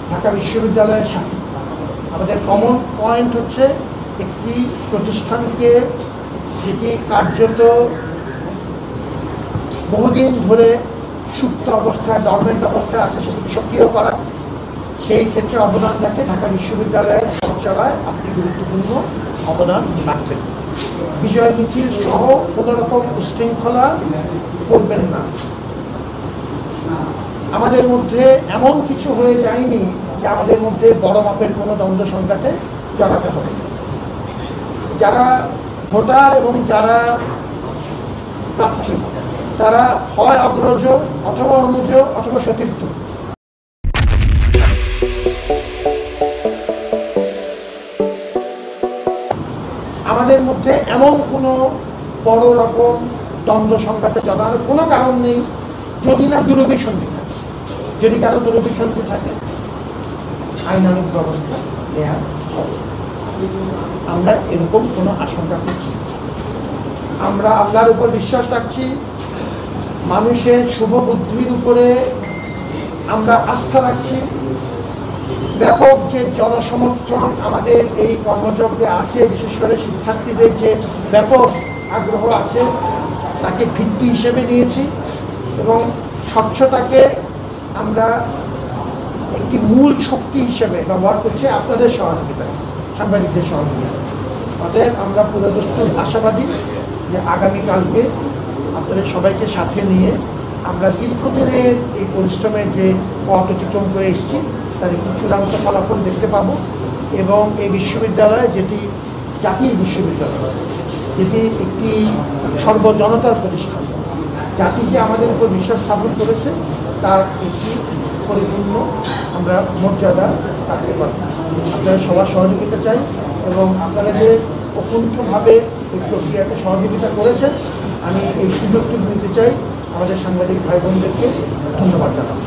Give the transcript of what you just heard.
ঢাকা বিশ্ববিদ্যালয়ের সাথে আমাদের কমন পয়েন্ট হচ্ছে একটি প্রতিষ্ঠানকে যেটি কার্যত বহুদিন ধরে সুপ্ত অবস্থায় ডরমেন্ট অবস্থায় আছে সেটিকে সক্রিয় করা, সেই ক্ষেত্রে অবদান রাখে ঢাকা বিশ্ববিদ্যালয়ের সঞ্চালনায় আপনি গুরুত্বপূর্ণ অবদান রাখবেন। বিজয় মিছিল সহ কোনো রকম উশৃঙ্খলা করবেন না। আমাদের মধ্যে এমন কিছু হয়ে যায়নি যে আমাদের মধ্যে বড় মাপের কোনো দ্বন্দ্ব সংঘাতে জড়াতে হবে। যারা ভোটার এবং যারা প্রার্থী তারা হয় অগ্রজ অথবা অনুজ অথবা সতীর্থ। আমাদের মধ্যে এমন কোনো বড় রকম দ্বন্দ্ব সংঘাতে জড়ানোর কোনো কারণ নেই যদি না দুরভিসন্ধি থাকে। যদি কারো দুরভিসন্ধি থাকে আইনানুগ ব্যবস্থা নেওয়া হবে। আমরা এরকম কোনো আশঙ্কা করছি। আমরা আল্লাহর উপর বিশ্বাস রাখছি, মানুষের শুভ বুদ্ধির উপরে আমরা আস্থা রাখছি। ব্যাপক যে জনসমর্থন আমাদের এই কর্মযজ্ঞে আছে, বিশেষ করে শিক্ষার্থীদের যে ব্যাপক আগ্রহ আছে তাকে ভিত্তি হিসেবে নিয়েছি এবং স্বচ্ছতাকে আমরা একটি মূল শক্তি হিসেবে ব্যবহার করছি আপনাদের সহযোগিতা, সাংবাদিকদের সহযোগিতা। অতএব আমরা পুরোদস্তুর আশাবাদী যে আগামীকালকে আপনাদের সবাইকে সাথে নিয়ে আমরা দীর্ঘদিনের এই পরিশ্রমে যে পথ অতিক্রম করে এসেছি তার একটি চূড়ান্ত ফলাফল দেখতে পাবো এবং এই বিশ্ববিদ্যালয় যেটি জাতীয় বিশ্ববিদ্যালয়, যেটি একটি সর্বজনতার প্রতিষ্ঠান, জাতি যে আমাদের উপর বিশ্বাস স্থাপন করেছে তার একটি পরিপূর্ণ আমরা মর্যাদা রাখতে পারব। আপনারা সবার সহযোগিতা চাই এবং আপনারা যে অকুণ্ঠভাবে এই প্রক্রিয়াকে সহযোগিতা করেছেন আমি এই সুযোগটি নিতে চাই আমাদের সাংবাদিক ভাই বোনদেরকে ধন্যবাদ জানাব।